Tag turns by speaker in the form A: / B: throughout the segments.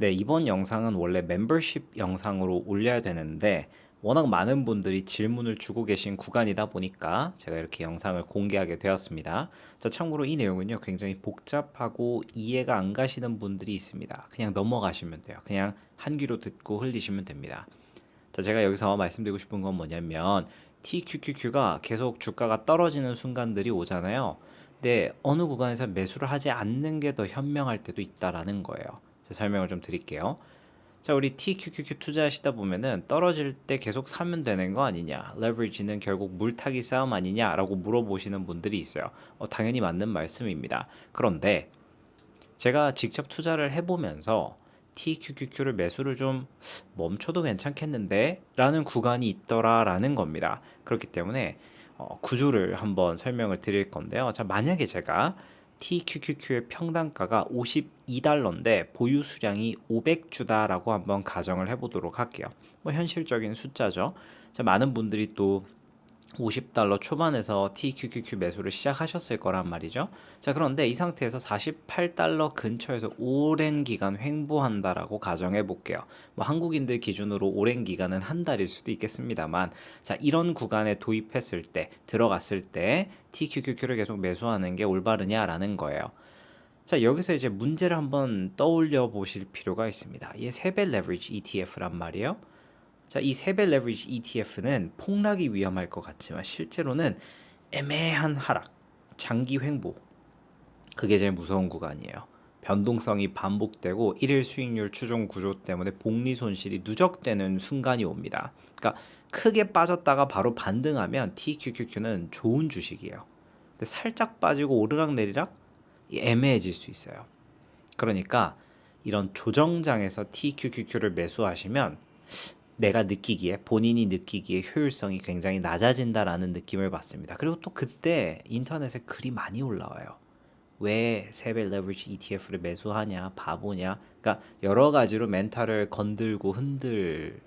A: 네, 이번 영상은 원래 멤버십 영상으로 올려야 되는데 워낙 많은 분들이 질문을 주고 계신 구간이다 보니까 제가 이렇게 영상을 공개하게 되었습니다. 자, 참고로 이 내용은요, 굉장히 복잡하고 이해가 안 가시는 분들이 있습니다. 그냥 넘어가시면 돼요. 그냥 한 귀로 듣고 흘리시면 됩니다. 자, 제가 여기서 말씀드리고 싶은 건 뭐냐면 TQQQ가 계속 주가가 떨어지는 순간들이 오잖아요. 근데 어느 구간에서 매수를 하지 않는 게 더 현명할 때도 있다라는 거예요. 자, 설명을 좀 드릴게요. 자, 우리 TQQQ 투자하시다 보면은 떨어질 때 계속 사면 되는 거 아니냐, 레버리지는 결국 물타기 싸움 아니냐라고 물어보시는 분들이 있어요. 당연히 맞는 말씀입니다. 그런데 제가 직접 투자를 해보면서 TQQQ를 매수를 좀 멈춰도 괜찮겠는데 라는 구간이 있더라라는 겁니다. 그렇기 때문에 구조를 한번 설명을 드릴 건데요. 자, 만약에 제가 TQQQ의 평단가가 52달러인데 보유 수량이 500주다라고 한번 가정을 해보도록 할게요. 뭐 현실적인 숫자죠. 자, 많은 분들이 또 50달러 초반에서 TQQQ 매수를 시작하셨을 거란 말이죠. 자, 그런데 이 상태에서 48달러 근처에서 오랜 기간 횡보한다라고 가정해 볼게요. 뭐 한국인들 기준으로 오랜 기간은 한 달일 수도 있겠습니다만, 자, 이런 구간에 도입했을 때, 들어갔을 때 TQQQ를 계속 매수하는 게 올바르냐라는 거예요. 자, 여기서 이제 문제를 한번 떠올려 보실 필요가 있습니다. 이게 세배 레버리지 ETF란 말이에요. 자, 이 세배 레버리지 ETF는 폭락이 위험할 것 같지만 실제로는 애매한 하락, 장기 횡보, 그게 제일 무서운 구간이에요. 변동성이 반복되고 일일 수익률 추종 구조 때문에 복리 손실이 누적되는 순간이 옵니다. 그러니까 크게 빠졌다가 바로 반등하면 TQQQ는 좋은 주식이에요. 근데 살짝 빠지고 오르락 내리락 애매해질 수 있어요. 그러니까 이런 조정장에서 TQQQ를 매수하시면 내가 느끼기에, 본인이 느끼기에 효율성이 굉장히 낮아진다라는 느낌을 받습니다. 그리고 또 그때 인터넷에 글이 많이 올라와요. 왜 세배 레버리지 ETF를 매수하냐, 바보냐. 그러니까 여러 가지로 멘탈을 건들고 흔들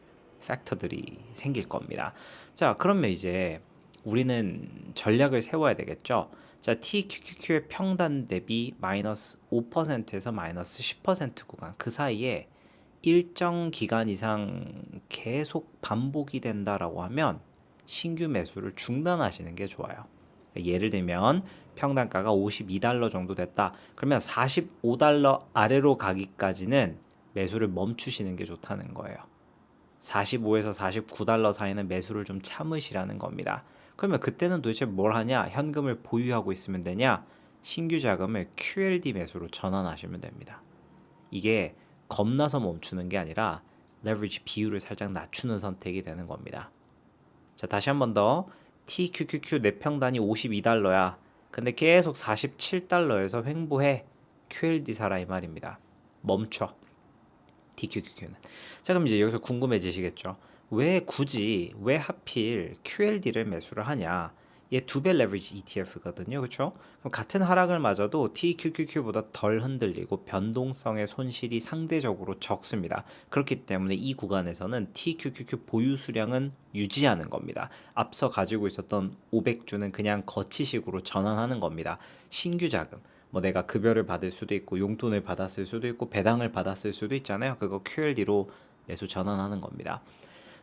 A: 팩터들이 생길 겁니다. 자, 그러면 이제 우리는 전략을 세워야 되겠죠. 자, TQQQ의 평단 대비 마이너스 5%에서 마이너스 10% 구간, 그 사이에 일정 기간 이상 계속 반복이 된다라고 하면 신규 매수를 중단하시는 게 좋아요. 예를 들면 평단가가 52달러 정도 됐다. 그러면 45달러 아래로 가기까지는 매수를 멈추시는 게 좋다는 거예요. 45에서 49달러 사이는 매수를 좀 참으시라는 겁니다. 그러면 그때는 도대체 뭘 하냐? 현금을 보유하고 있으면 되냐? 신규 자금을 QLD 매수로 전환하시면 됩니다. 이게 겁나서 멈추는 게 아니라 레버리지 비율을 살짝 낮추는 선택이 되는 겁니다. 자, 다시 한 번 더. TQQQ 내 평단이 52달러야. 근데 계속 47달러에서 횡보해. QLD 사라 이 말입니다. 멈춰. TQQQ는. 자, 그럼 이제 여기서 궁금해지시겠죠. 왜 하필 QLD를 매수를 하냐? 얘 두 배 레버리지 ETF거든요. 그렇죠? 그럼 같은 하락을 맞아도 TQQQ보다 덜 흔들리고 변동성의 손실이 상대적으로 적습니다. 그렇기 때문에 이 구간에서는 TQQQ 보유 수량은 유지하는 겁니다. 앞서 가지고 있었던 500주는 그냥 거치식으로 전환하는 겁니다. 신규 자금, 뭐 내가 급여를 받을 수도 있고 용돈을 받았을 수도 있고 배당을 받았을 수도 있잖아요. 그거 QLD로 매수 전환하는 겁니다.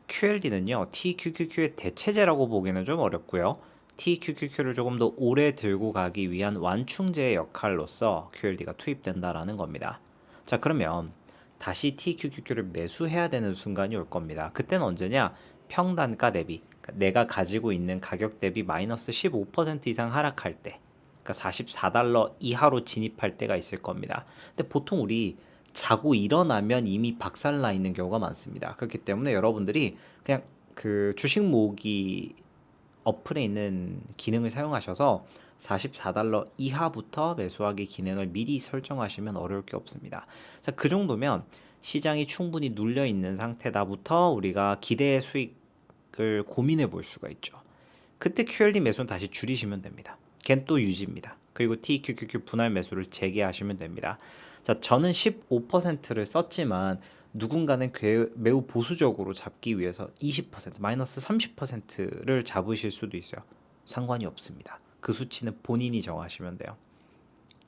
A: QLD는요, TQQQ의 대체제라고 보기는 좀 어렵고요. TQQQ를 조금 더 오래 들고 가기 위한 완충제의 역할로서 QLD가 투입된다라는 겁니다. 자, 그러면 다시 TQQQ를 매수해야 되는 순간이 올 겁니다. 그때는 언제냐? 평단가 대비, 그러니까 내가 가지고 있는 가격 대비 마이너스 15% 이상 하락할 때, 그러니까 44달러 이하로 진입할 때가 있을 겁니다. 근데 보통 우리 자고 일어나면 이미 박살나 있는 경우가 많습니다. 그렇기 때문에 여러분들이 그냥 그 주식 모으기 어플에 있는 기능을 사용하셔서 44달러 이하부터 매수하기 기능을 미리 설정하시면 어려울 게 없습니다. 자, 그 정도면 시장이 충분히 눌려 있는 상태다부터 우리가 기대 수익을 고민해 볼 수가 있죠. 그때 QLD 매수는 다시 줄이시면 됩니다. 걘 또 유지입니다. 그리고 TQQQ 분할 매수를 재개하시면 됩니다. 자, 저는 15%를 썼지만 누군가는 매우 보수적으로 잡기 위해서 20%, 마이너스 30%를 잡으실 수도 있어요. 상관이 없습니다. 그 수치는 본인이 정하시면 돼요.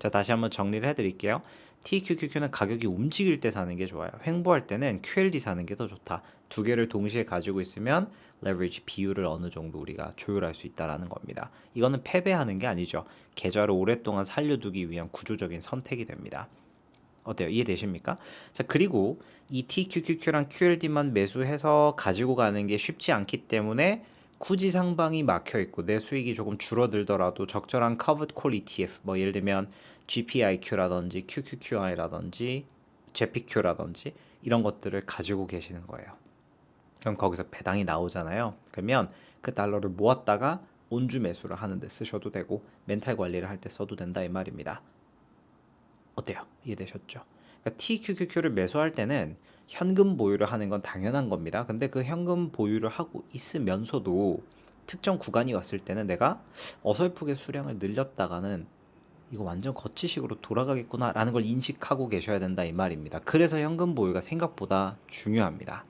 A: 자, 다시 한번 정리를 해드릴게요. TQQQ는 가격이 움직일 때 사는 게 좋아요. 횡보할 때는 QLD 사는 게 더 좋다. 두 개를 동시에 가지고 있으면 레버리지 비율을 어느 정도 우리가 조율할 수 있다라는 겁니다. 이거는 패배하는 게 아니죠. 계좌를 오랫동안 살려두기 위한 구조적인 선택이 됩니다. 어때요? 이해되십니까? 자, 그리고 이 TQQQ랑 QLD만 매수해서 가지고 가는 게 쉽지 않기 때문에 굳이 상방이 막혀 있고 내 수익이 조금 줄어들더라도 적절한 covered call ETF, 뭐 예를 들면 GPIQ라든지 QQQI라든지 JPQ라든지 이런 것들을 가지고 계시는 거예요. 그럼 거기서 배당이 나오잖아요. 그러면 그 달러를 모았다가 온주 매수를 하는데 쓰셔도 되고 멘탈 관리를 할 때 써도 된다 이 말입니다. 어때요? 이해되셨죠? 그러니까 TQQQ를 매수할 때는 현금 보유를 하는 건 당연한 겁니다. 근데 그 현금 보유를 하고 있으면서도 특정 구간이 왔을 때는 내가 어설프게 수량을 늘렸다가는 이거 완전 거치식으로 돌아가겠구나 라는 걸 인식하고 계셔야 된다 이 말입니다. 그래서 현금 보유가 생각보다 중요합니다.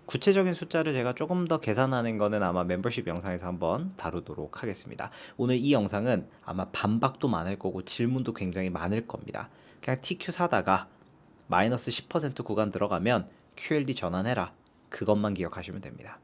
A: 구체적인 숫자를 제가 조금 더 계산하는 거는 아마 멤버십 영상에서 한번 다루도록 하겠습니다. 오늘 이 영상은 아마 반박도 많을 거고 질문도 굉장히 많을 겁니다. 그냥 TQ 사다가 마이너스 10% 구간 들어가면 QLD 전환해라. 그것만 기억하시면 됩니다.